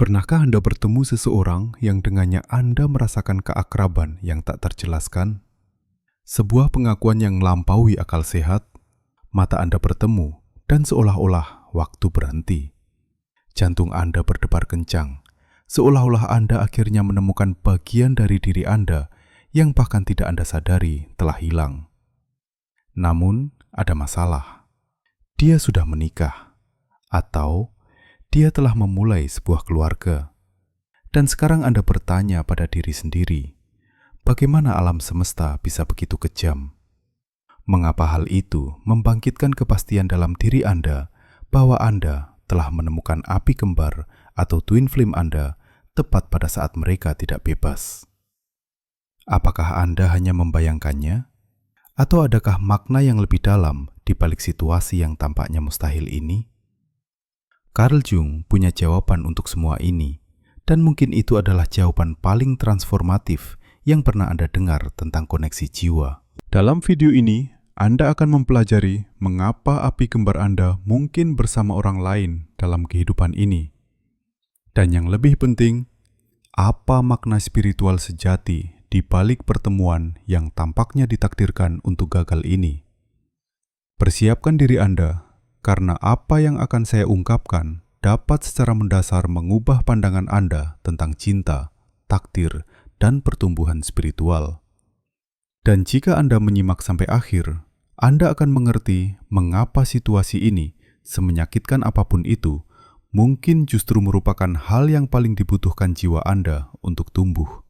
Pernahkah Anda bertemu seseorang yang dengannya Anda merasakan keakraban yang tak terjelaskan? Sebuah pengakuan yang melampaui akal sehat, mata Anda bertemu, dan seolah-olah waktu berhenti. Jantung Anda berdebar kencang, seolah-olah Anda akhirnya menemukan bagian dari diri Anda yang bahkan tidak Anda sadari telah hilang. Namun, ada masalah. Dia sudah menikah, atau dia telah memulai sebuah keluarga. Dan sekarang Anda bertanya pada diri sendiri, bagaimana alam semesta bisa begitu kejam? Mengapa hal itu membangkitkan kepastian dalam diri Anda bahwa Anda telah menemukan api kembar atau twin flame Anda tepat pada saat mereka tidak bebas? Apakah Anda hanya membayangkannya? Atau adakah makna yang lebih dalam di balik situasi yang tampaknya mustahil ini? Carl Jung punya jawaban untuk semua ini, dan mungkin itu adalah jawaban paling transformatif yang pernah Anda dengar tentang koneksi jiwa. Dalam video ini, Anda akan mempelajari mengapa api kembar Anda mungkin bersama orang lain dalam kehidupan ini. Dan yang lebih penting, apa makna spiritual sejati di balik pertemuan yang tampaknya ditakdirkan untuk gagal ini. Persiapkan diri Anda, karena apa yang akan saya ungkapkan dapat secara mendasar mengubah pandangan Anda tentang cinta, takdir, dan pertumbuhan spiritual. Dan jika Anda menyimak sampai akhir, Anda akan mengerti mengapa situasi ini, semenyakitkan apapun itu, mungkin justru merupakan hal yang paling dibutuhkan jiwa Anda untuk tumbuh.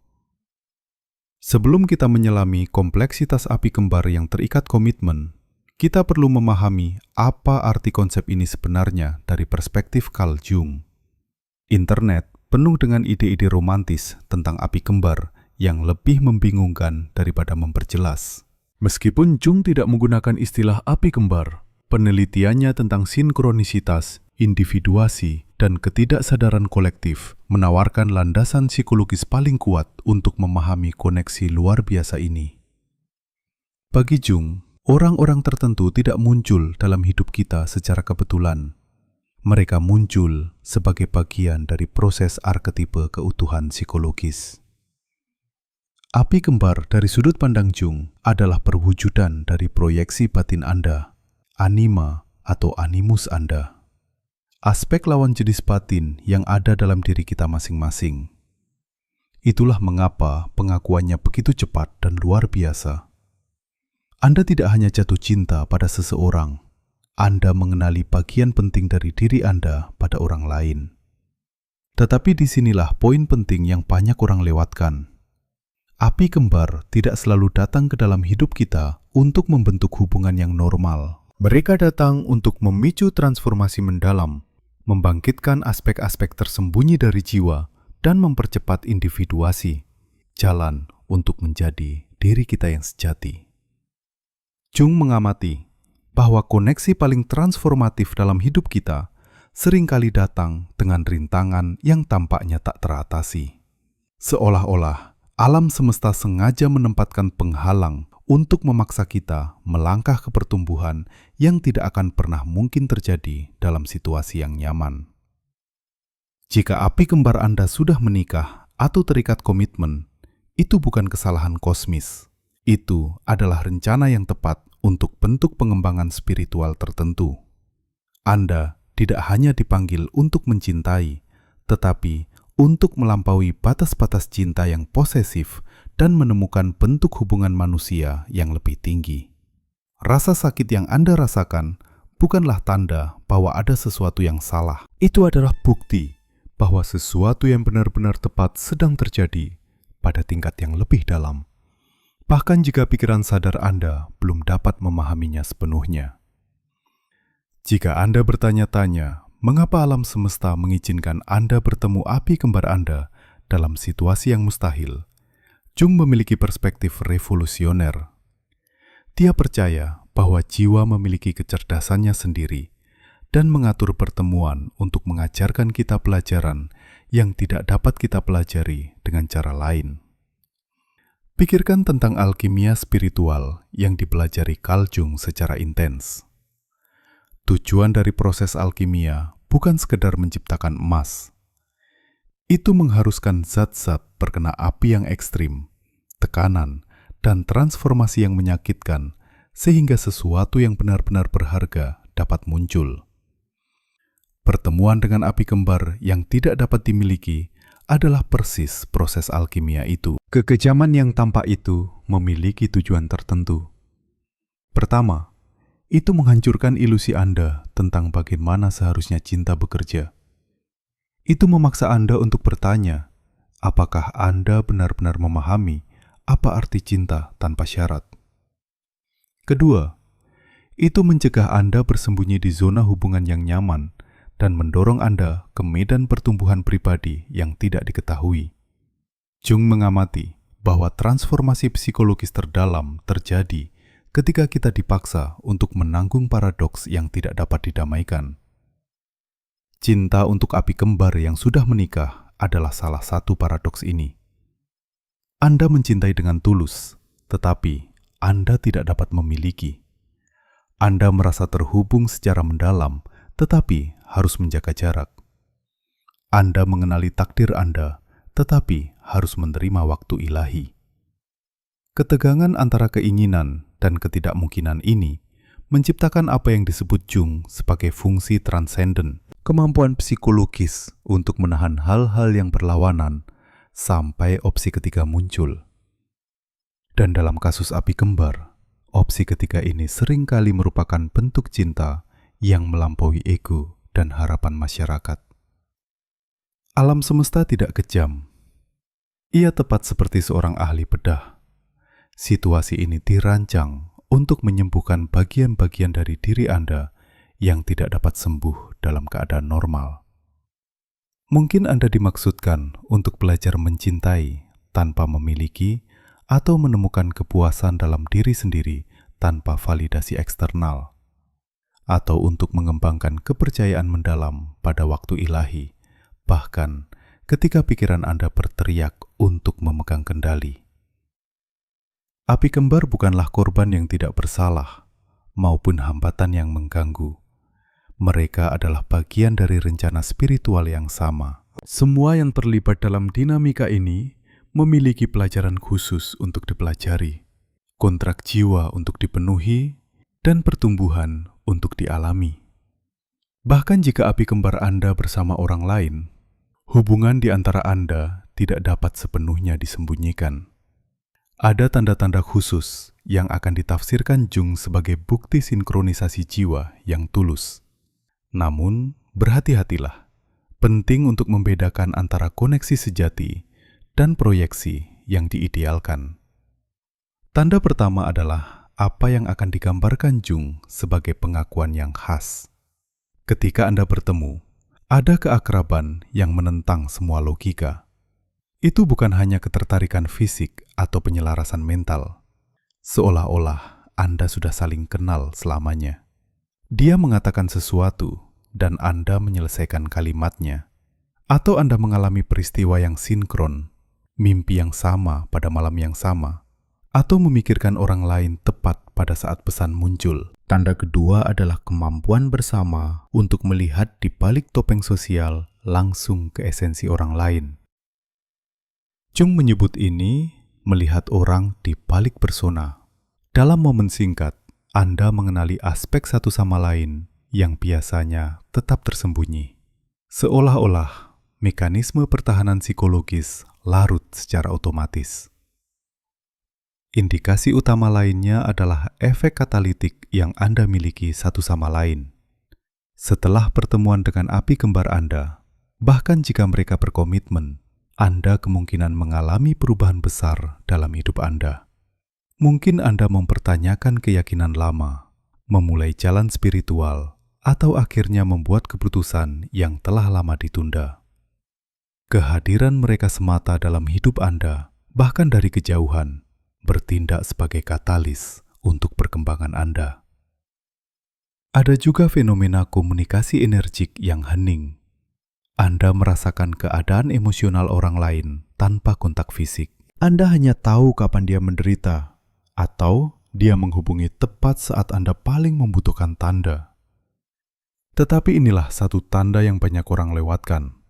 Sebelum kita menyelami kompleksitas api kembar yang terikat komitmen, kita perlu memahami apa arti konsep ini sebenarnya dari perspektif Carl Jung. Internet penuh dengan ide-ide romantis tentang api kembar yang lebih membingungkan daripada memperjelas. Meskipun Jung tidak menggunakan istilah api kembar, penelitiannya tentang sinkronisitas, individuasi, dan ketidaksadaran kolektif menawarkan landasan psikologis paling kuat untuk memahami koneksi luar biasa ini. Bagi Jung, orang-orang tertentu tidak muncul dalam hidup kita secara kebetulan. Mereka muncul sebagai bagian dari proses arketipe keutuhan psikologis. Api kembar dari sudut pandang Jung adalah perwujudan dari proyeksi batin Anda, anima atau animus Anda. Aspek lawan jenis batin yang ada dalam diri kita masing-masing. Itulah mengapa pengakuannya begitu cepat dan luar biasa. Anda tidak hanya jatuh cinta pada seseorang, Anda mengenali bagian penting dari diri Anda pada orang lain. Tetapi disinilah poin penting yang banyak orang lewatkan. Api kembar tidak selalu datang ke dalam hidup kita untuk membentuk hubungan yang normal. Mereka datang untuk memicu transformasi mendalam, membangkitkan aspek-aspek tersembunyi dari jiwa, dan mempercepat individuasi, jalan untuk menjadi diri kita yang sejati. Jung mengamati bahwa koneksi paling transformatif dalam hidup kita seringkali datang dengan rintangan yang tampaknya tak teratasi. Seolah-olah alam semesta sengaja menempatkan penghalang untuk memaksa kita melangkah ke pertumbuhan yang tidak akan pernah mungkin terjadi dalam situasi yang nyaman. Jika api kembar Anda sudah menikah atau terikat komitmen, itu bukan kesalahan kosmis. Itu adalah rencana yang tepat untuk bentuk pengembangan spiritual tertentu. Anda tidak hanya dipanggil untuk mencintai, tetapi untuk melampaui batas-batas cinta yang posesif dan menemukan bentuk hubungan manusia yang lebih tinggi. Rasa sakit yang Anda rasakan bukanlah tanda bahwa ada sesuatu yang salah. Itu adalah bukti bahwa sesuatu yang benar-benar tepat sedang terjadi pada tingkat yang lebih dalam. Bahkan jika pikiran sadar Anda belum dapat memahaminya sepenuhnya. Jika Anda bertanya-tanya, mengapa alam semesta mengizinkan Anda bertemu api kembar Anda dalam situasi yang mustahil? Jung memiliki perspektif revolusioner. Dia percaya bahwa jiwa memiliki kecerdasannya sendiri dan mengatur pertemuan untuk mengajarkan kita pelajaran yang tidak dapat kita pelajari dengan cara lain. Pikirkan tentang alkimia spiritual yang dipelajari Carl Jung secara intens. Tujuan dari proses alkimia bukan sekedar menciptakan emas. Itu mengharuskan zat-zat berkena api yang ekstrim, tekanan, dan transformasi yang menyakitkan, sehingga sesuatu yang benar-benar berharga dapat muncul. Pertemuan dengan api kembar yang tidak dapat dimiliki adalah persis proses alkimia itu. Kekejaman yang tampak itu memiliki tujuan tertentu. Pertama, itu menghancurkan ilusi Anda tentang bagaimana seharusnya cinta bekerja. Itu memaksa Anda untuk bertanya, apakah Anda benar-benar memahami apa arti cinta tanpa syarat. Kedua, itu mencegah Anda bersembunyi di zona hubungan yang nyaman dan mendorong Anda ke medan pertumbuhan pribadi yang tidak diketahui. Jung mengamati bahwa transformasi psikologis terdalam terjadi ketika kita dipaksa untuk menanggung paradoks yang tidak dapat didamaikan. Cinta untuk api kembar yang sudah menikah adalah salah satu paradoks ini. Anda mencintai dengan tulus, tetapi Anda tidak dapat memiliki. Anda merasa terhubung secara mendalam, tetapi harus menjaga jarak. Anda mengenali takdir Anda, tetapi harus menerima waktu ilahi. Ketegangan antara keinginan dan ketidakmungkinan ini menciptakan apa yang disebut Jung sebagai fungsi transenden, kemampuan psikologis untuk menahan hal-hal yang berlawanan sampai opsi ketiga muncul. Dan dalam kasus api kembar, opsi ketiga ini seringkali merupakan bentuk cinta yang melampaui ego dan harapan masyarakat. Alam semesta tidak kejam. Ia tepat seperti seorang ahli bedah. Situasi ini dirancang untuk menyembuhkan bagian-bagian dari diri Anda yang tidak dapat sembuh dalam keadaan normal. Mungkin Anda dimaksudkan untuk belajar mencintai tanpa memiliki atau menemukan kepuasan dalam diri sendiri tanpa validasi eksternal, atau untuk mengembangkan kepercayaan mendalam pada waktu ilahi, bahkan ketika pikiran Anda berteriak untuk memegang kendali. Api kembar bukanlah korban yang tidak bersalah, maupun hambatan yang mengganggu. Mereka adalah bagian dari rencana spiritual yang sama. Semua yang terlibat dalam dinamika ini memiliki pelajaran khusus untuk dipelajari, kontrak jiwa untuk dipenuhi, dan pertumbuhan untuk dialami. Bahkan jika api kembar Anda bersama orang lain, hubungan di antara Anda tidak dapat sepenuhnya disembunyikan. Ada tanda-tanda khusus yang akan ditafsirkan Jung sebagai bukti sinkronisasi jiwa yang tulus. Namun, berhati-hatilah. Penting untuk membedakan antara koneksi sejati dan proyeksi yang diidealkan. Tanda pertama adalah apa yang akan digambarkan Jung sebagai pengakuan yang khas. Ketika Anda bertemu, ada keakraban yang menentang semua logika. Itu bukan hanya ketertarikan fisik atau penyelarasan mental. Seolah-olah Anda sudah saling kenal selamanya. Dia mengatakan sesuatu dan Anda menyelesaikan kalimatnya. Atau Anda mengalami peristiwa yang sinkron, mimpi yang sama pada malam yang sama, atau memikirkan orang lain tepat pada saat pesan muncul. Tanda kedua adalah kemampuan bersama untuk melihat di balik topeng sosial langsung ke esensi orang lain. Jung menyebut ini melihat orang di balik persona. Dalam momen singkat, Anda mengenali aspek satu sama lain yang biasanya tetap tersembunyi. Seolah-olah mekanisme pertahanan psikologis larut secara otomatis. Indikasi utama lainnya adalah efek katalitik yang Anda miliki satu sama lain. Setelah pertemuan dengan api kembar Anda, bahkan jika mereka berkomitmen, Anda kemungkinan mengalami perubahan besar dalam hidup Anda. Mungkin Anda mempertanyakan keyakinan lama, memulai jalan spiritual, atau akhirnya membuat keputusan yang telah lama ditunda. Kehadiran mereka semata dalam hidup Anda, bahkan dari kejauhan, bertindak sebagai katalis untuk perkembangan Anda. Ada juga fenomena komunikasi energik yang hening. Anda merasakan keadaan emosional orang lain tanpa kontak fisik. Anda hanya tahu kapan dia menderita, atau dia menghubungi tepat saat Anda paling membutuhkan tanda. Tetapi inilah satu tanda yang banyak orang lewatkan.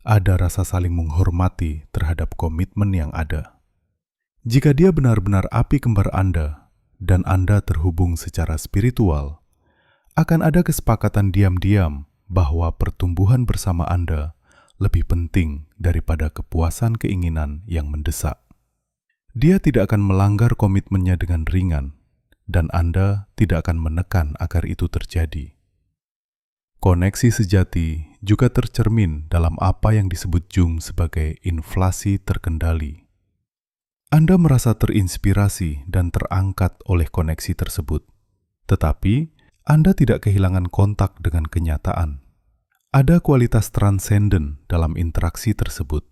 Ada rasa saling menghormati terhadap komitmen yang ada. Jika dia benar-benar api kembar Anda dan Anda terhubung secara spiritual, akan ada kesepakatan diam-diam bahwa pertumbuhan bersama Anda lebih penting daripada kepuasan keinginan yang mendesak. Dia tidak akan melanggar komitmennya dengan ringan, dan Anda tidak akan menekan agar itu terjadi. Koneksi sejati juga tercermin dalam apa yang disebut Jung sebagai inflasi terkendali. Anda merasa terinspirasi dan terangkat oleh koneksi tersebut, tetapi Anda tidak kehilangan kontak dengan kenyataan. Ada kualitas transenden dalam interaksi tersebut.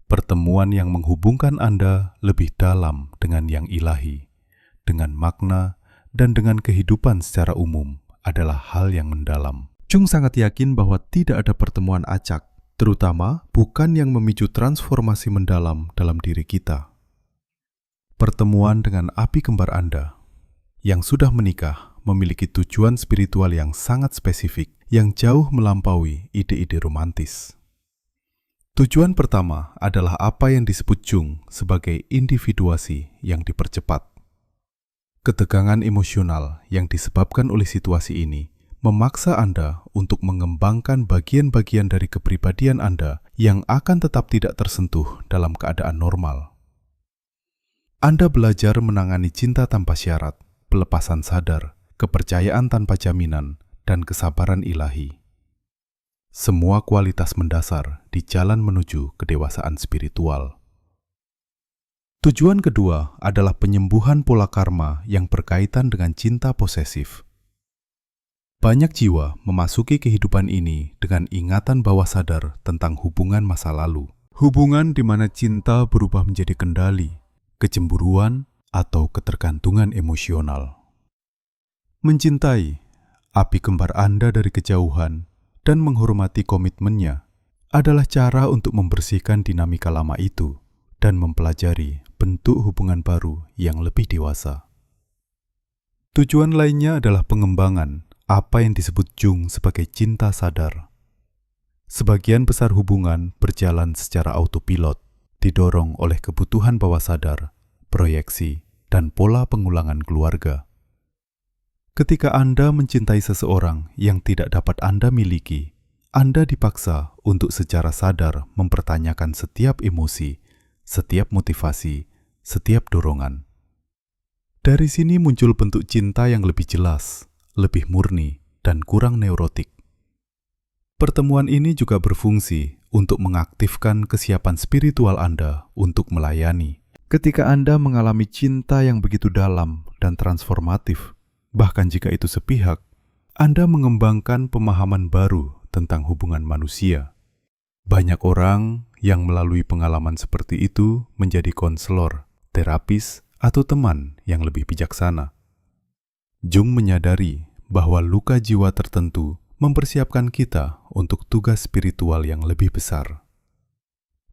Pertemuan yang menghubungkan Anda lebih dalam dengan yang ilahi, dengan makna, dan dengan kehidupan secara umum adalah hal yang mendalam. Jung sangat yakin bahwa tidak ada pertemuan acak, terutama bukan yang memicu transformasi mendalam dalam diri kita. Pertemuan dengan api kembar Anda yang sudah menikah memiliki tujuan spiritual yang sangat spesifik, yang jauh melampaui ide-ide romantis. Tujuan pertama adalah apa yang disebut Jung sebagai individuasi yang dipercepat. Ketegangan emosional yang disebabkan oleh situasi ini memaksa Anda untuk mengembangkan bagian-bagian dari kepribadian Anda yang akan tetap tidak tersentuh dalam keadaan normal. Anda belajar menangani cinta tanpa syarat, pelepasan sadar, kepercayaan tanpa jaminan, dan kesabaran ilahi. Semua kualitas mendasar di jalan menuju kedewasaan spiritual. Tujuan kedua adalah penyembuhan pola karma yang berkaitan dengan cinta posesif. Banyak jiwa memasuki kehidupan ini dengan ingatan bawah sadar tentang hubungan masa lalu. Hubungan di mana cinta berubah menjadi kendali, kecemburuan, atau ketergantungan emosional. Mencintai api kembar Anda dari kejauhan dan menghormati komitmennya adalah cara untuk membersihkan dinamika lama itu dan mempelajari bentuk hubungan baru yang lebih dewasa. Tujuan lainnya adalah pengembangan apa yang disebut Jung sebagai cinta sadar. Sebagian besar hubungan berjalan secara autopilot, didorong oleh kebutuhan bawah sadar, proyeksi, dan pola pengulangan keluarga. Ketika Anda mencintai seseorang yang tidak dapat Anda miliki, Anda dipaksa untuk secara sadar mempertanyakan setiap emosi, setiap motivasi, setiap dorongan. Dari sini muncul bentuk cinta yang lebih jelas, lebih murni, dan kurang neurotik. Pertemuan ini juga berfungsi untuk mengaktifkan kesiapan spiritual Anda untuk melayani. Ketika Anda mengalami cinta yang begitu dalam dan transformatif, bahkan jika itu sepihak, Anda mengembangkan pemahaman baru tentang hubungan manusia. Banyak orang yang melalui pengalaman seperti itu menjadi konselor, terapis, atau teman yang lebih bijaksana. Jung menyadari bahwa luka jiwa tertentu mempersiapkan kita untuk tugas spiritual yang lebih besar.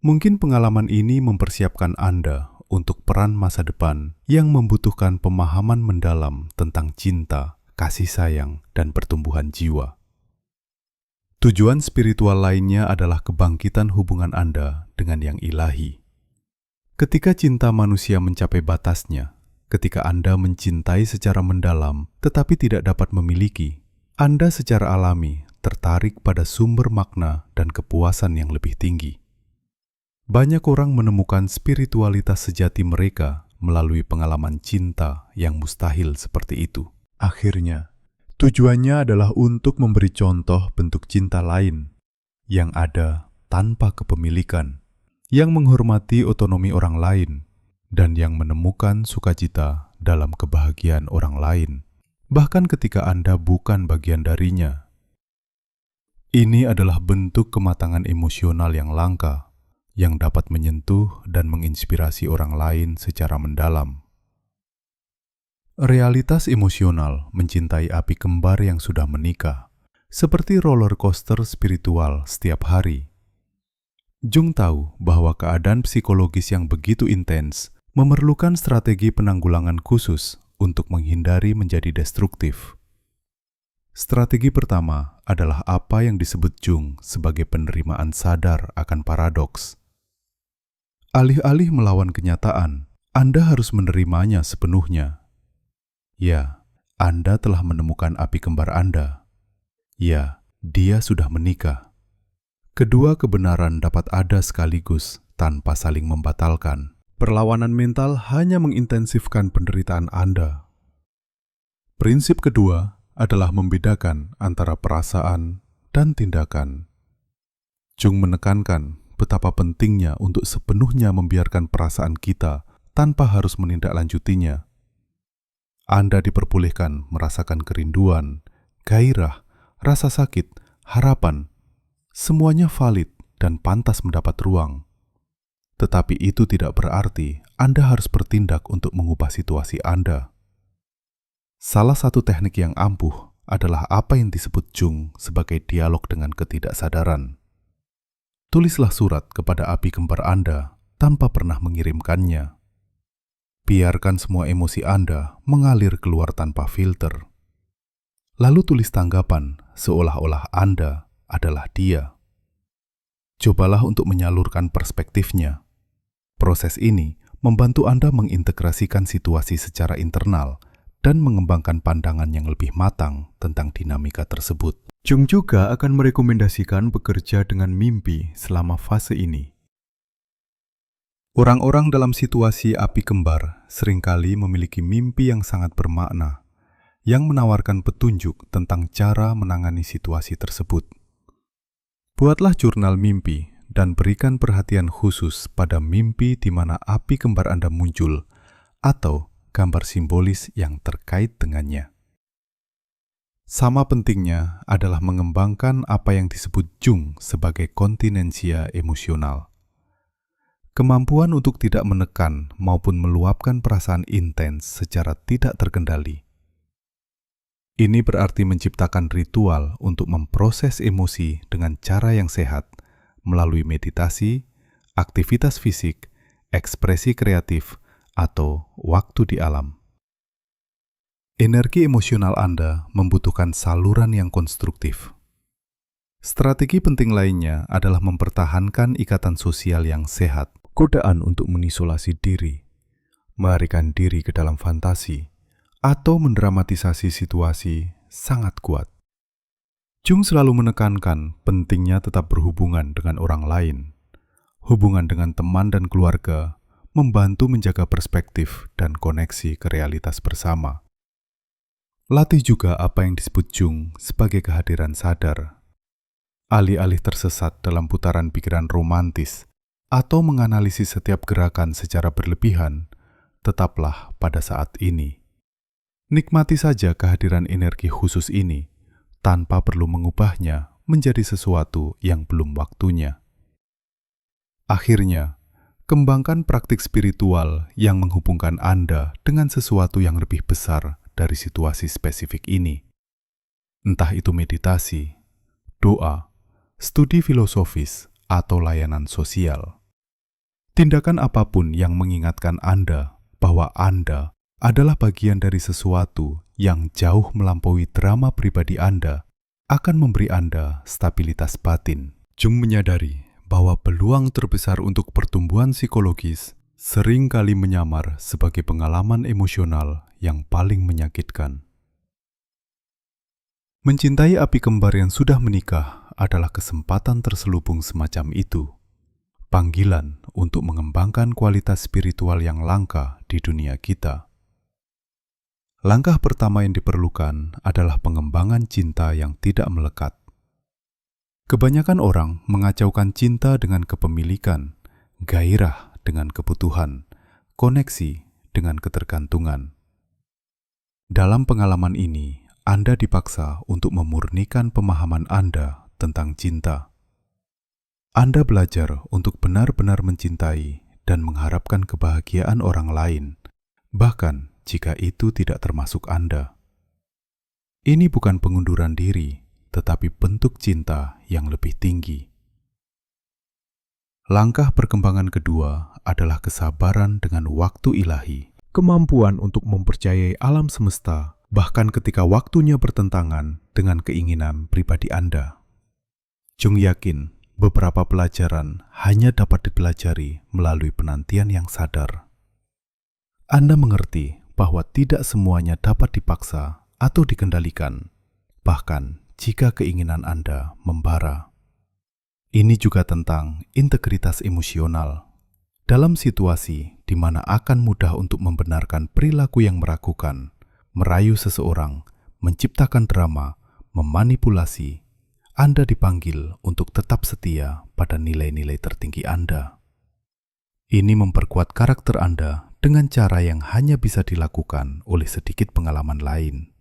Mungkin pengalaman ini mempersiapkan Anda untuk peran masa depan yang membutuhkan pemahaman mendalam tentang cinta, kasih sayang, dan pertumbuhan jiwa. Tujuan spiritual lainnya adalah kebangkitan hubungan Anda dengan yang ilahi. Ketika cinta manusia mencapai batasnya, ketika Anda mencintai secara mendalam tetapi tidak dapat memiliki, Anda secara alami tertarik pada sumber makna dan kepuasan yang lebih tinggi. Banyak orang menemukan spiritualitas sejati mereka melalui pengalaman cinta yang mustahil seperti itu. Akhirnya, tujuannya adalah untuk memberi contoh bentuk cinta lain yang ada tanpa kepemilikan, yang menghormati otonomi orang lain, dan yang menemukan sukacita dalam kebahagiaan orang lain, bahkan ketika Anda bukan bagian darinya. Ini adalah bentuk kematangan emosional yang langka, yang dapat menyentuh dan menginspirasi orang lain secara mendalam. Realitas emosional mencintai api kembar yang sudah menikah, seperti roller coaster spiritual setiap hari. Jung tahu bahwa keadaan psikologis yang begitu intens memerlukan strategi penanggulangan khusus untuk menghindari menjadi destruktif. Strategi pertama adalah apa yang disebut Jung sebagai penerimaan sadar akan paradoks. Alih-alih melawan kenyataan, Anda harus menerimanya sepenuhnya. Ya, Anda telah menemukan api kembar Anda. Ya, dia sudah menikah. Kedua kebenaran dapat ada sekaligus tanpa saling membatalkan. Perlawanan mental hanya mengintensifkan penderitaan Anda. Prinsip kedua adalah membedakan antara perasaan dan tindakan. Jung menekankan betapa pentingnya untuk sepenuhnya membiarkan perasaan kita tanpa harus menindaklanjutinya. Anda diperbolehkan merasakan kerinduan, gairah, rasa sakit, harapan. Semuanya valid dan pantas mendapat ruang. Tetapi itu tidak berarti Anda harus bertindak untuk mengubah situasi Anda. Salah satu teknik yang ampuh adalah apa yang disebut Jung sebagai dialog dengan ketidaksadaran. Tulislah surat kepada api kembar Anda tanpa pernah mengirimkannya. Biarkan semua emosi Anda mengalir keluar tanpa filter. Lalu tulis tanggapan seolah-olah Anda adalah dia. Cobalah untuk menyalurkan perspektifnya. Proses ini membantu Anda mengintegrasikan situasi secara internal dan mengembangkan pandangan yang lebih matang tentang dinamika tersebut. Jung juga akan merekomendasikan bekerja dengan mimpi selama fase ini. Orang-orang dalam situasi api kembar seringkali memiliki mimpi yang sangat bermakna, yang menawarkan petunjuk tentang cara menangani situasi tersebut. Buatlah jurnal mimpi dan berikan perhatian khusus pada mimpi di mana api kembar Anda muncul atau gambar simbolis yang terkait dengannya. Sama pentingnya adalah mengembangkan apa yang disebut Jung sebagai kontinensia emosional. Kemampuan untuk tidak menekan maupun meluapkan perasaan intens secara tidak terkendali. Ini berarti menciptakan ritual untuk memproses emosi dengan cara yang sehat melalui meditasi, aktivitas fisik, ekspresi kreatif, atau waktu di alam. Energi emosional Anda membutuhkan saluran yang konstruktif. Strategi penting lainnya adalah mempertahankan ikatan sosial yang sehat. Godaan untuk mengisolasi diri, melarikan diri ke dalam fantasi, atau mendramatisasi situasi sangat kuat. Jung selalu menekankan pentingnya tetap berhubungan dengan orang lain. Hubungan dengan teman dan keluarga membantu menjaga perspektif dan koneksi ke realitas bersama. Latih juga apa yang disebut Jung sebagai kehadiran sadar. Alih-alih tersesat dalam putaran pikiran romantis atau menganalisis setiap gerakan secara berlebihan, tetaplah pada saat ini. Nikmati saja kehadiran energi khusus ini, tanpa perlu mengubahnya menjadi sesuatu yang belum waktunya. Akhirnya, kembangkan praktik spiritual yang menghubungkan Anda dengan sesuatu yang lebih besar dari situasi spesifik ini. Entah itu meditasi, doa, studi filosofis, atau layanan sosial. Tindakan apapun yang mengingatkan Anda bahwa Anda adalah bagian dari sesuatu yang jauh melampaui drama pribadi Anda akan memberi Anda stabilitas batin. Jung menyadari bahwa peluang terbesar untuk pertumbuhan psikologis sering kali menyamar sebagai pengalaman emosional yang paling menyakitkan. Mencintai api kembar yang sudah menikah adalah kesempatan terselubung semacam itu, panggilan untuk mengembangkan kualitas spiritual yang langka di dunia kita. Langkah pertama yang diperlukan adalah pengembangan cinta yang tidak melekat. Kebanyakan orang mengacaukan cinta dengan kepemilikan, gairah dengan kebutuhan, koneksi dengan ketergantungan. Dalam pengalaman ini, Anda dipaksa untuk memurnikan pemahaman Anda tentang cinta. Anda belajar untuk benar-benar mencintai dan mengharapkan kebahagiaan orang lain, bahkan jika itu tidak termasuk Anda. Ini bukan pengunduran diri, tetapi bentuk cinta yang lebih tinggi. Langkah perkembangan kedua adalah kesabaran dengan waktu ilahi, kemampuan untuk mempercayai alam semesta bahkan ketika waktunya bertentangan dengan keinginan pribadi Anda. Jung yakin beberapa pelajaran hanya dapat dipelajari melalui penantian yang sadar. Anda mengerti bahwa tidak semuanya dapat dipaksa atau dikendalikan, bahkan jika keinginan Anda membara. Ini juga tentang integritas emosional. Dalam situasi di mana akan mudah untuk membenarkan perilaku yang meragukan, merayu seseorang, menciptakan drama, memanipulasi, Anda dipanggil untuk tetap setia pada nilai-nilai tertinggi Anda. Ini memperkuat karakter Anda dengan cara yang hanya bisa dilakukan oleh sedikit pengalaman lain.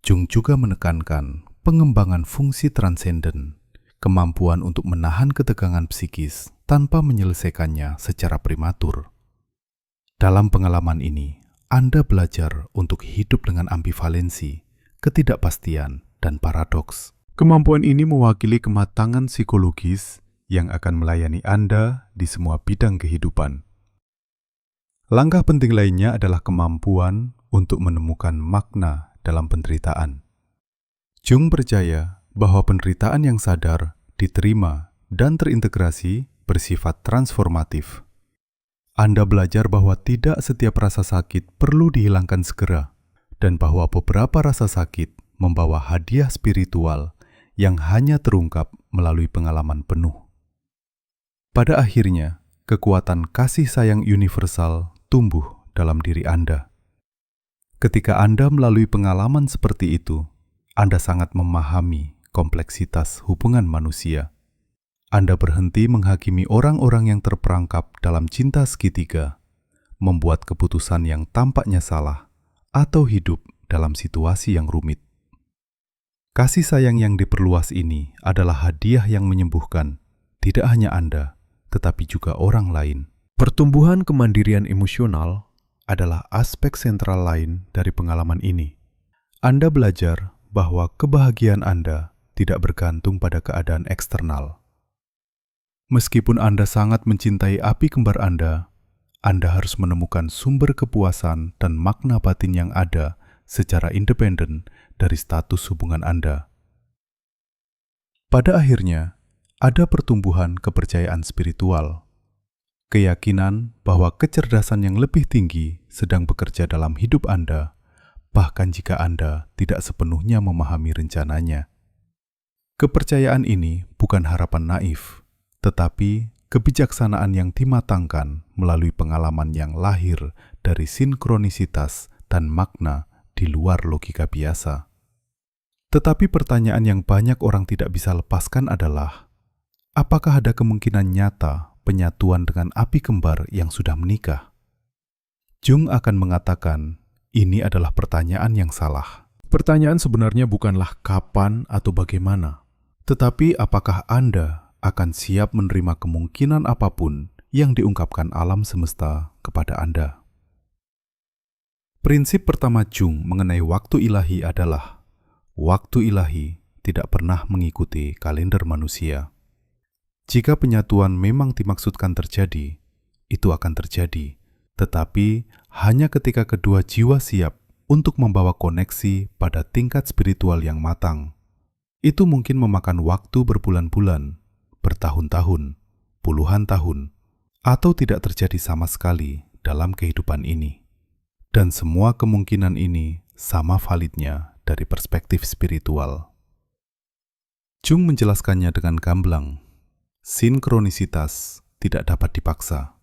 Jung juga menekankan pengembangan fungsi transenden, kemampuan untuk menahan ketegangan psikis tanpa menyelesaikannya secara prematur. Dalam pengalaman ini, Anda belajar untuk hidup dengan ambivalensi, ketidakpastian, dan paradoks. Kemampuan ini mewakili kematangan psikologis yang akan melayani Anda di semua bidang kehidupan. Langkah penting lainnya adalah kemampuan untuk menemukan makna dalam penderitaan. Jung percaya bahwa penderitaan yang sadar, diterima, dan terintegrasi bersifat transformatif. Anda belajar bahwa tidak setiap rasa sakit perlu dihilangkan segera, dan bahwa beberapa rasa sakit membawa hadiah spiritual yang hanya terungkap melalui pengalaman penuh. Pada akhirnya, kekuatan kasih sayang universal tumbuh dalam diri Anda. Ketika Anda melalui pengalaman seperti itu, Anda sangat memahami kompleksitas hubungan manusia. Anda berhenti menghakimi orang-orang yang terperangkap dalam cinta segitiga, membuat keputusan yang tampaknya salah, atau hidup dalam situasi yang rumit. Kasih sayang yang diperluas ini adalah hadiah yang menyembuhkan, tidak hanya Anda, tetapi juga orang lain. Pertumbuhan kemandirian emosional adalah aspek sentral lain dari pengalaman ini. Anda belajar bahwa kebahagiaan Anda tidak bergantung pada keadaan eksternal. Meskipun Anda sangat mencintai api kembar Anda harus menemukan sumber kepuasan dan makna batin yang ada secara independen dari status hubungan Anda. Pada akhirnya, ada pertumbuhan kepercayaan spiritual, keyakinan bahwa kecerdasan yang lebih tinggi sedang bekerja dalam hidup Anda, bahkan jika Anda tidak sepenuhnya memahami rencananya. Kepercayaan ini bukan harapan naif, tetapi kebijaksanaan yang dimatangkan melalui pengalaman yang lahir dari sinkronisitas dan makna di luar logika biasa. Tetapi pertanyaan yang banyak orang tidak bisa lepaskan adalah, apakah ada kemungkinan nyata penyatuan dengan api kembar yang sudah menikah? Jung akan mengatakan, ini adalah pertanyaan yang salah. Pertanyaan sebenarnya bukanlah kapan atau bagaimana, tetapi apakah Anda akan siap menerima kemungkinan apapun yang diungkapkan alam semesta kepada Anda. Prinsip pertama Jung mengenai waktu ilahi adalah, waktu ilahi tidak pernah mengikuti kalender manusia. Jika penyatuan memang dimaksudkan terjadi, itu akan terjadi, tetapi hanya ketika kedua jiwa siap untuk membawa koneksi pada tingkat spiritual yang matang. Itu mungkin memakan waktu berbulan-bulan, bertahun-tahun, puluhan tahun, atau tidak terjadi sama sekali dalam kehidupan ini. Dan semua kemungkinan ini sama validnya dari perspektif spiritual. Jung menjelaskannya dengan gamblang. Sinkronisitas tidak dapat dipaksa.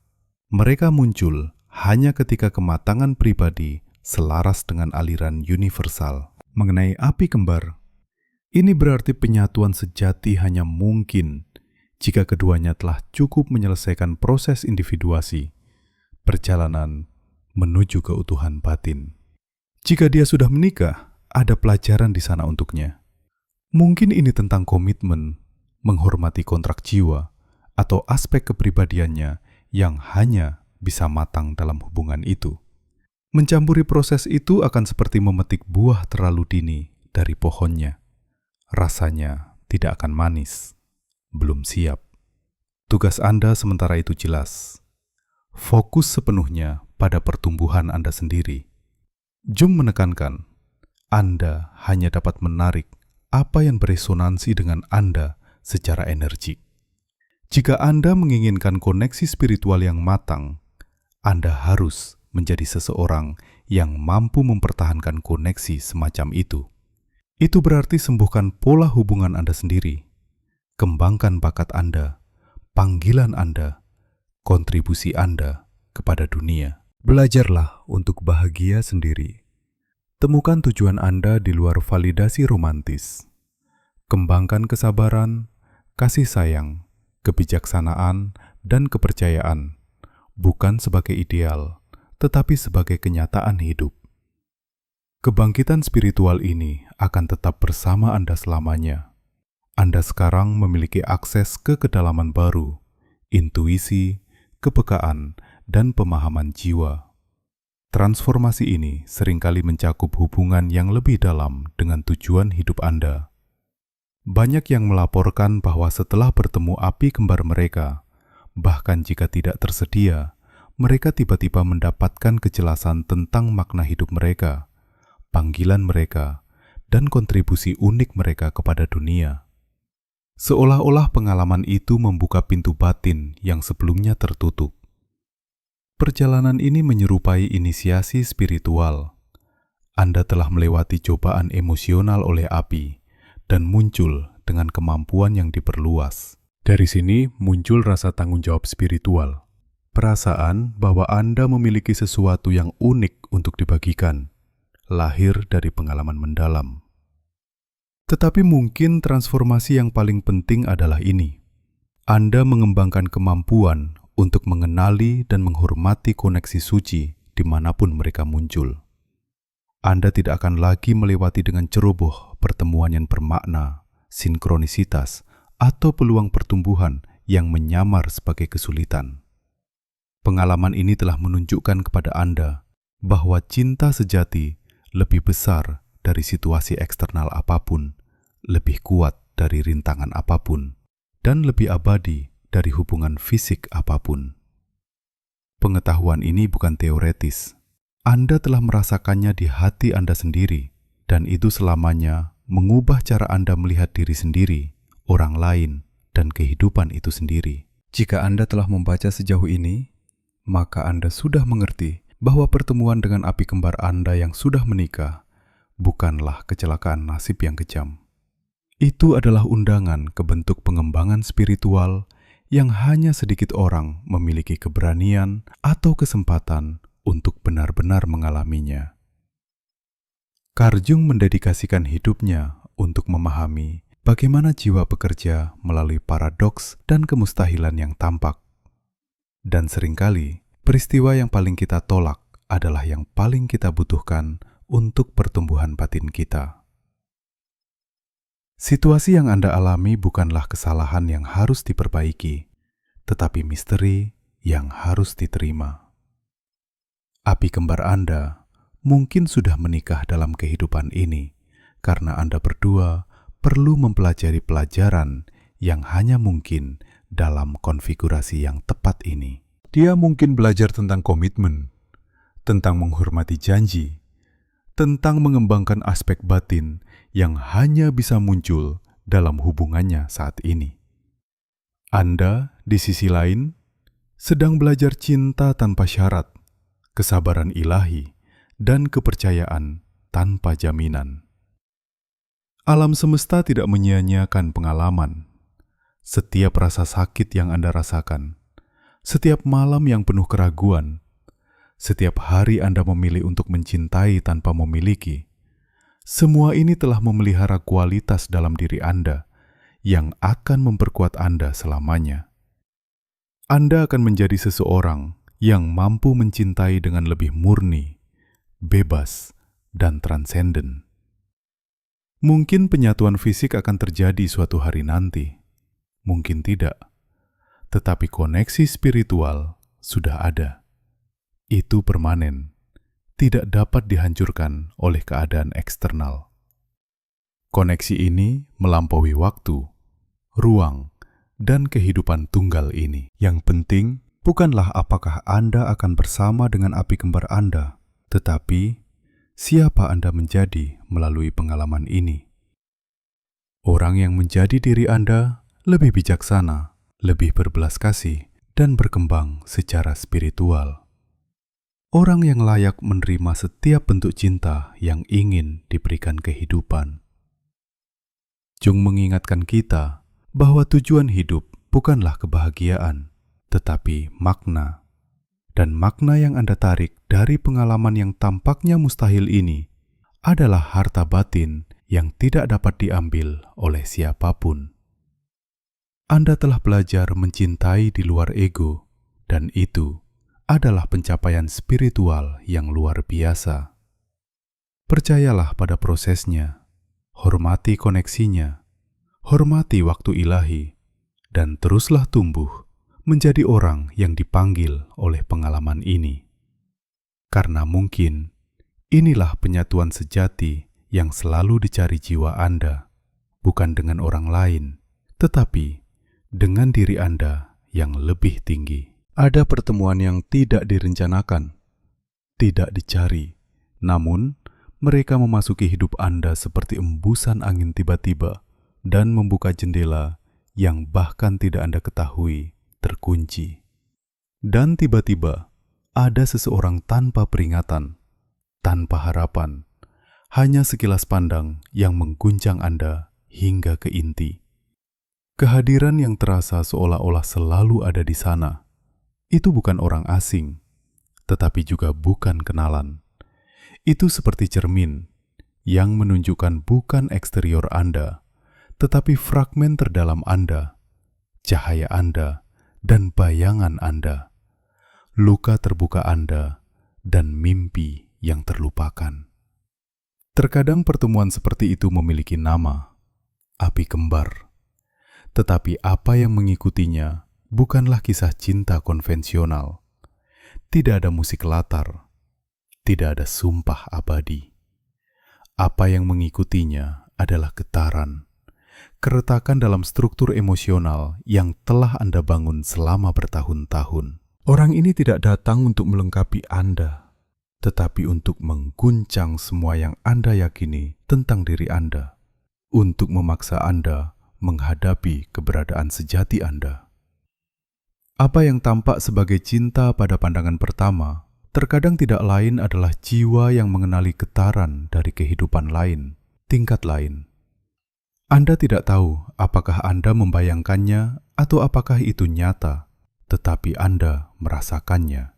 Mereka muncul hanya ketika kematangan pribadi selaras dengan aliran universal. Mengenai api kembar, ini berarti penyatuan sejati hanya mungkin jika keduanya telah cukup menyelesaikan proses individuasi, perjalanan menuju keutuhan batin. Jika dia sudah menikah, ada pelajaran di sana untuknya. Mungkin ini tentang komitmen, menghormati kontrak jiwa, atau aspek kepribadiannya yang hanya bisa matang dalam hubungan itu. Mencampuri proses itu akan seperti memetik buah terlalu dini dari pohonnya. Rasanya tidak akan manis. Belum siap. Tugas Anda sementara itu jelas. Fokus sepenuhnya pada pertumbuhan Anda sendiri. Jung menekankan, Anda hanya dapat menarik apa yang beresonansi dengan Anda secara energi. Jika Anda menginginkan koneksi spiritual yang matang, Anda harus menjadi seseorang yang mampu mempertahankan koneksi semacam itu. Itu berarti sembuhkan pola hubungan Anda sendiri, kembangkan bakat Anda, panggilan Anda, kontribusi Anda kepada dunia. Belajarlah untuk bahagia sendiri. Temukan tujuan Anda di luar validasi romantis. Kembangkan kesabaran, kasih sayang, kebijaksanaan, dan kepercayaan, bukan sebagai ideal, tetapi sebagai kenyataan hidup. Kebangkitan spiritual ini akan tetap bersama Anda selamanya. Anda sekarang memiliki akses ke kedalaman baru, intuisi, kepekaan, dan pemahaman jiwa. Transformasi ini seringkali mencakup hubungan yang lebih dalam dengan tujuan hidup Anda. Banyak yang melaporkan bahwa setelah bertemu api kembar mereka, bahkan jika tidak tersedia, mereka tiba-tiba mendapatkan kejelasan tentang makna hidup mereka, panggilan mereka, dan kontribusi unik mereka kepada dunia. Seolah-olah pengalaman itu membuka pintu batin yang sebelumnya tertutup. Perjalanan ini menyerupai inisiasi spiritual. Anda telah melewati cobaan emosional oleh api, dan muncul dengan kemampuan yang diperluas. Dari sini muncul rasa tanggung jawab spiritual. Perasaan bahwa Anda memiliki sesuatu yang unik untuk dibagikan, lahir dari pengalaman mendalam. Tetapi mungkin transformasi yang paling penting adalah ini. Anda mengembangkan kemampuan untuk mengenali dan menghormati koneksi suci dimanapun mereka muncul. Anda tidak akan lagi melewati dengan ceroboh pertemuan yang bermakna, sinkronisitas, atau peluang pertumbuhan yang menyamar sebagai kesulitan. Pengalaman ini telah menunjukkan kepada Anda bahwa cinta sejati lebih besar dari situasi eksternal apapun, lebih kuat dari rintangan apapun, dan lebih abadi dari hubungan fisik apapun. Pengetahuan ini bukan teoretis. Anda telah merasakannya di hati Anda sendiri, dan itu selamanya mengubah cara Anda melihat diri sendiri, orang lain, dan kehidupan itu sendiri. Jika Anda telah membaca sejauh ini, maka Anda sudah mengerti bahwa pertemuan dengan api kembar Anda yang sudah menikah bukanlah kecelakaan nasib yang kejam. Itu adalah undangan ke bentuk pengembangan spiritual yang hanya sedikit orang memiliki keberanian atau kesempatan untuk benar-benar mengalaminya. Carl Jung mendedikasikan hidupnya untuk memahami bagaimana jiwa bekerja melalui paradoks dan kemustahilan yang tampak. Dan seringkali, peristiwa yang paling kita tolak adalah yang paling kita butuhkan untuk pertumbuhan batin kita. Situasi yang Anda alami bukanlah kesalahan yang harus diperbaiki, tetapi misteri yang harus diterima. Api kembar Anda mungkin sudah menikah dalam kehidupan ini karena Anda berdua perlu mempelajari pelajaran yang hanya mungkin dalam konfigurasi yang tepat ini. Dia mungkin belajar tentang komitmen, tentang menghormati janji, tentang mengembangkan aspek batin yang hanya bisa muncul dalam hubungannya saat ini. Anda, di sisi lain, sedang belajar cinta tanpa syarat, kesabaran ilahi, dan kepercayaan tanpa jaminan. Alam semesta tidak menyia-nyiakan pengalaman. Setiap rasa sakit yang Anda rasakan, setiap malam yang penuh keraguan, setiap hari Anda memilih untuk mencintai tanpa memiliki, semua ini telah memelihara kualitas dalam diri Anda yang akan memperkuat Anda selamanya. Anda akan menjadi seseorang yang mampu mencintai dengan lebih murni, bebas, dan transenden. Mungkin penyatuan fisik akan terjadi suatu hari nanti, mungkin tidak. Tetapi koneksi spiritual sudah ada. Itu permanen, tidak dapat dihancurkan oleh keadaan eksternal. Koneksi ini melampaui waktu, ruang, dan kehidupan tunggal ini. Yang penting bukanlah apakah Anda akan bersama dengan api kembar Anda, tetapi siapa Anda menjadi melalui pengalaman ini. Orang yang menjadi diri Anda lebih bijaksana, lebih berbelas kasih, dan berkembang secara spiritual. Orang yang layak menerima setiap bentuk cinta yang ingin diberikan kehidupan. Jung mengingatkan kita bahwa tujuan hidup bukanlah kebahagiaan, tetapi makna. Dan makna yang Anda tarik dari pengalaman yang tampaknya mustahil ini adalah harta batin yang tidak dapat diambil oleh siapapun. Anda telah belajar mencintai di luar ego, dan itu adalah pencapaian spiritual yang luar biasa. Percayalah pada prosesnya, hormati koneksinya, hormati waktu ilahi, dan teruslah tumbuh menjadi orang yang dipanggil oleh pengalaman ini. Karena mungkin inilah penyatuan sejati yang selalu dicari jiwa Anda, bukan dengan orang lain, tetapi dengan diri Anda yang lebih tinggi. Ada pertemuan yang tidak direncanakan, tidak dicari, namun mereka memasuki hidup Anda seperti embusan angin tiba-tiba dan membuka jendela yang bahkan tidak Anda ketahui terkunci. Dan tiba-tiba ada seseorang tanpa peringatan, tanpa harapan, hanya sekilas pandang yang mengguncang Anda hingga ke inti. Kehadiran yang terasa seolah-olah selalu ada di sana, itu bukan orang asing, tetapi juga bukan kenalan. Itu seperti cermin yang menunjukkan bukan eksterior Anda, tetapi fragmen terdalam Anda, cahaya Anda, dan bayangan Anda, luka terbuka Anda, dan mimpi yang terlupakan. Terkadang pertemuan seperti itu memiliki nama, api kembar. Tetapi apa yang mengikutinya bukanlah kisah cinta konvensional. Tidak ada musik latar, tidak ada sumpah abadi. Apa yang mengikutinya adalah getaran, keretakan dalam struktur emosional yang telah Anda bangun selama bertahun-tahun. Orang ini tidak datang untuk melengkapi Anda, tetapi untuk mengguncang semua yang Anda yakini tentang diri Anda, untuk memaksa Anda menghadapi keberadaan sejati Anda. Apa yang tampak sebagai cinta pada pandangan pertama, terkadang tidak lain adalah jiwa yang mengenali getaran dari kehidupan lain, tingkat lain. Anda tidak tahu apakah Anda membayangkannya atau apakah itu nyata, tetapi Anda merasakannya.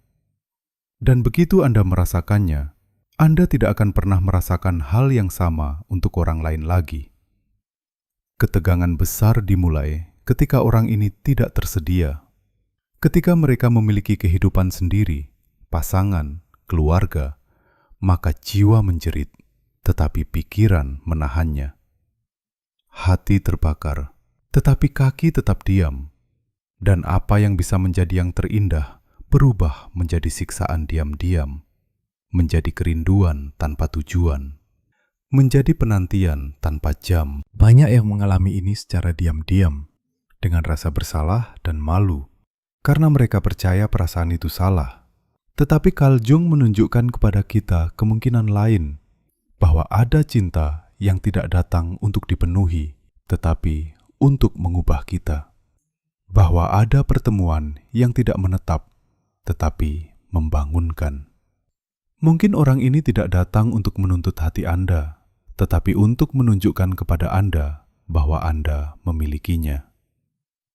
Dan begitu Anda merasakannya, Anda tidak akan pernah merasakan hal yang sama untuk orang lain lagi. Ketegangan besar dimulai ketika orang ini tidak tersedia. Ketika mereka memiliki kehidupan sendiri, pasangan, keluarga, maka jiwa menjerit, tetapi pikiran menahannya. Hati terbakar, tetapi kaki tetap diam. Dan apa yang bisa menjadi yang terindah berubah menjadi siksaan diam-diam, menjadi kerinduan tanpa tujuan, menjadi penantian tanpa jam. Banyak yang mengalami ini secara diam-diam, dengan rasa bersalah dan malu, karena mereka percaya perasaan itu salah. Tetapi Carl Jung menunjukkan kepada kita kemungkinan lain, bahwa ada cinta yang tidak datang untuk dipenuhi, tetapi untuk mengubah kita. Bahwa ada pertemuan yang tidak menetap, tetapi membangunkan. Mungkin orang ini tidak datang untuk menuntut hati Anda, tetapi untuk menunjukkan kepada Anda bahwa Anda memilikinya.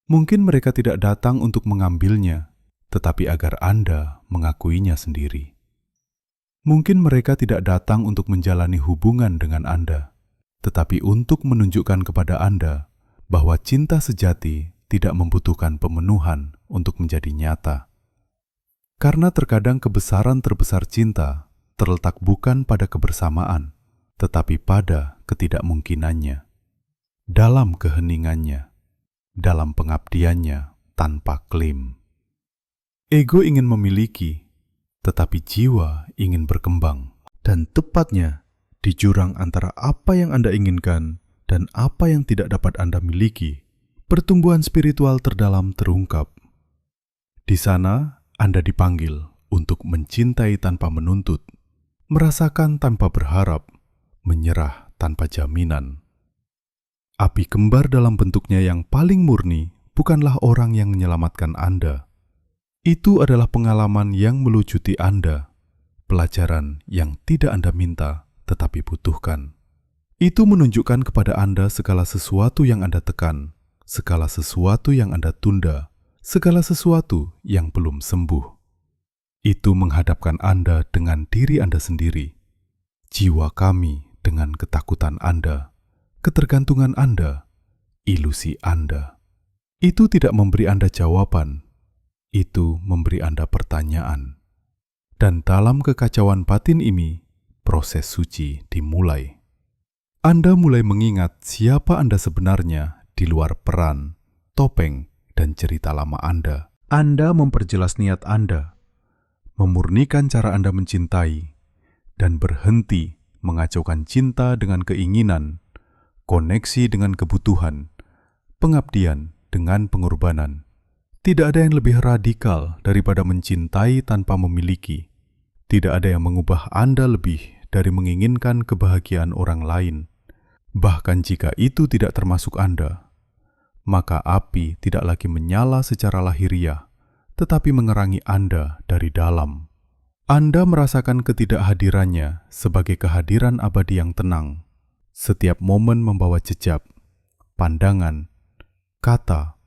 Mungkin mereka tidak datang untuk mengambilnya, tetapi agar Anda mengakuinya sendiri. Mungkin mereka tidak datang untuk menjalani hubungan dengan Anda, tetapi untuk menunjukkan kepada Anda bahwa cinta sejati tidak membutuhkan pemenuhan untuk menjadi nyata. Karena terkadang kebesaran terbesar cinta terletak bukan pada kebersamaan, tetapi pada ketidakmungkinannya, dalam keheningannya, dalam pengabdiannya tanpa klaim. Ego ingin memiliki, tetapi jiwa ingin berkembang. Dan tepatnya di jurang antara apa yang Anda inginkan dan apa yang tidak dapat Anda miliki, pertumbuhan spiritual terdalam terungkap. Di sana, Anda dipanggil untuk mencintai tanpa menuntut, merasakan tanpa berharap, menyerah tanpa jaminan. Api kembar dalam bentuknya yang paling murni bukanlah orang yang menyelamatkan Anda. Itu adalah pengalaman yang melucuti Anda, pelajaran yang tidak Anda minta tetapi butuhkan. Itu menunjukkan kepada Anda segala sesuatu yang Anda tekan, segala sesuatu yang Anda tunda, segala sesuatu yang belum sembuh. Itu menghadapkan Anda dengan diri Anda sendiri, jiwa kami dengan ketakutan Anda, ketergantungan Anda, ilusi Anda. Itu tidak memberi Anda jawaban, itu memberi Anda pertanyaan. Dan dalam kekacauan batin ini, proses suci dimulai. Anda mulai mengingat siapa Anda sebenarnya di luar peran, topeng, dan cerita lama Anda. Anda memperjelas niat Anda, memurnikan cara Anda mencintai, dan berhenti mengacaukan cinta dengan keinginan, koneksi dengan kebutuhan, pengabdian dengan pengorbanan. Tidak ada yang lebih radikal daripada mencintai tanpa memiliki. Tidak ada yang mengubah Anda lebih dari menginginkan kebahagiaan orang lain. Bahkan jika itu tidak termasuk Anda, maka api tidak lagi menyala secara lahiriah, tetapi mengerangi Anda dari dalam. Anda merasakan ketidakhadirannya sebagai kehadiran abadi yang tenang. Setiap momen membawa jejak, pandangan, kata,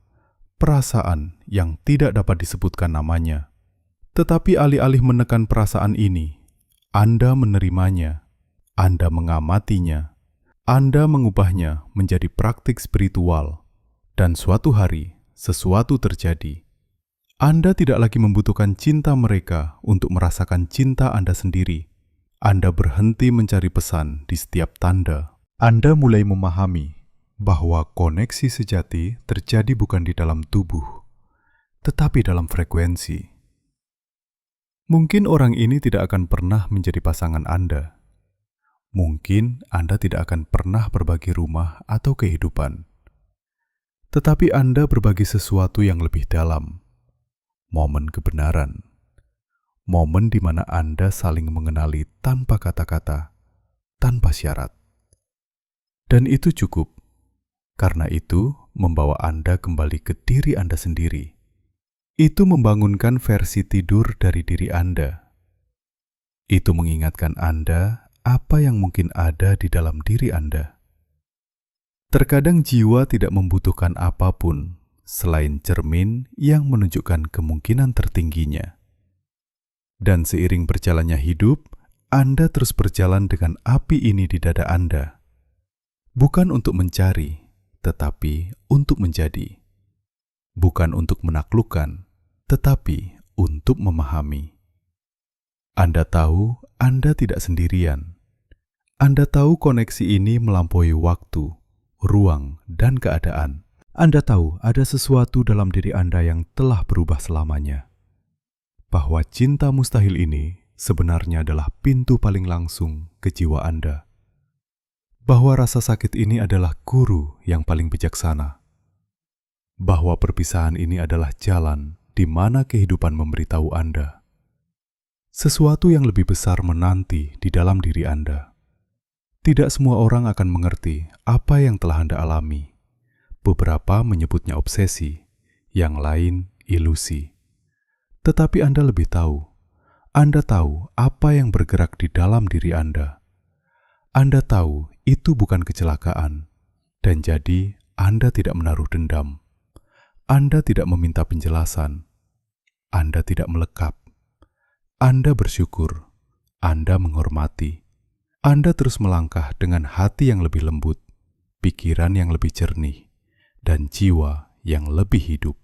perasaan yang tidak dapat disebutkan namanya. Tetapi alih-alih menekan perasaan ini, Anda menerimanya, Anda mengamatinya, Anda mengubahnya menjadi praktik spiritual, dan suatu hari sesuatu terjadi. Anda tidak lagi membutuhkan cinta mereka untuk merasakan cinta Anda sendiri. Anda berhenti mencari pesan di setiap tanda. Anda mulai memahami bahwa koneksi sejati terjadi bukan di dalam tubuh, tetapi dalam frekuensi. Mungkin orang ini tidak akan pernah menjadi pasangan Anda. Mungkin Anda tidak akan pernah berbagi rumah atau kehidupan. Tetapi Anda berbagi sesuatu yang lebih dalam. Momen kebenaran. Momen di mana Anda saling mengenali tanpa kata-kata, tanpa syarat. Dan itu cukup. Karena itu membawa Anda kembali ke diri Anda sendiri. Itu membangunkan versi tidur dari diri Anda. Itu mengingatkan Anda apa yang mungkin ada di dalam diri Anda. Terkadang jiwa tidak membutuhkan apapun selain cermin yang menunjukkan kemungkinan tertingginya. Dan seiring berjalannya hidup, Anda terus berjalan dengan api ini di dada Anda. Bukan untuk mencari, tetapi untuk menjadi. Bukan untuk menaklukkan, tetapi untuk memahami. Anda tahu Anda tidak sendirian. Anda tahu koneksi ini melampaui waktu, ruang, dan keadaan. Anda tahu ada sesuatu dalam diri Anda yang telah berubah selamanya. Bahwa cinta mustahil ini sebenarnya adalah pintu paling langsung ke jiwa Anda. Bahwa rasa sakit ini adalah guru yang paling bijaksana. Bahwa perpisahan ini adalah jalan di mana kehidupan memberitahu Anda. Sesuatu yang lebih besar menanti di dalam diri Anda. Tidak semua orang akan mengerti apa yang telah Anda alami. Beberapa menyebutnya obsesi, yang lain ilusi. Tetapi Anda lebih tahu. Anda tahu apa yang bergerak di dalam diri Anda. Anda tahu itu bukan kecelakaan, dan jadi Anda tidak menaruh dendam. Anda tidak meminta penjelasan. Anda tidak melekap. Anda bersyukur. Anda menghormati. Anda terus melangkah dengan hati yang lebih lembut, pikiran yang lebih jernih, dan jiwa yang lebih hidup.